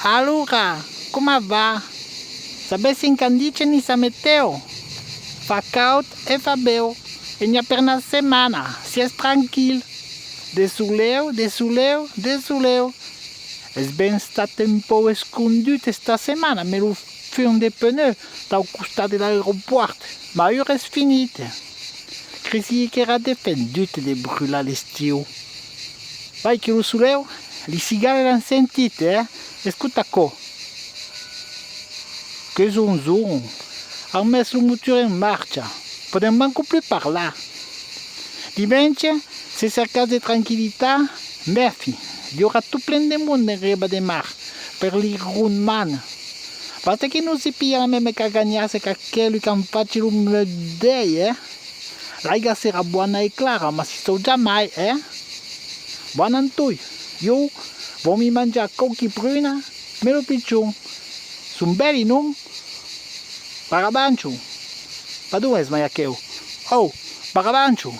Allora, come va? Sapessi in candice ni sa meteo? Fa caldo e fa bel. E n'ha per una settimana, si è tranquillo. De suleu. È ben stato un po' esconduto sta settimana, me lo film de pneus dal costat dell'aeroporto, ma ora è finita. Crisi che era defenduta di brûlare l'estiu. Vai che lo suleu, le cigale l'hanno sentito, Ascolta qua. Che zonzon. Ha messo il motore in marcia. Podem manco più parlare. Diventa, se cercate di tranquillità, Murphy, gli ora tu prende mondo in riba di mar, per il runman. Basta che non si piglia la meme che gagnasse che quello che faccia un day, La sera buona e clara, ma si so già mai, Buon Antoi, io vou mi mangiare cocchi pruna, me lo piccion. Sono belli, non? Parabancio. Ma dove è smagliaccheo? Oh, Parabancio.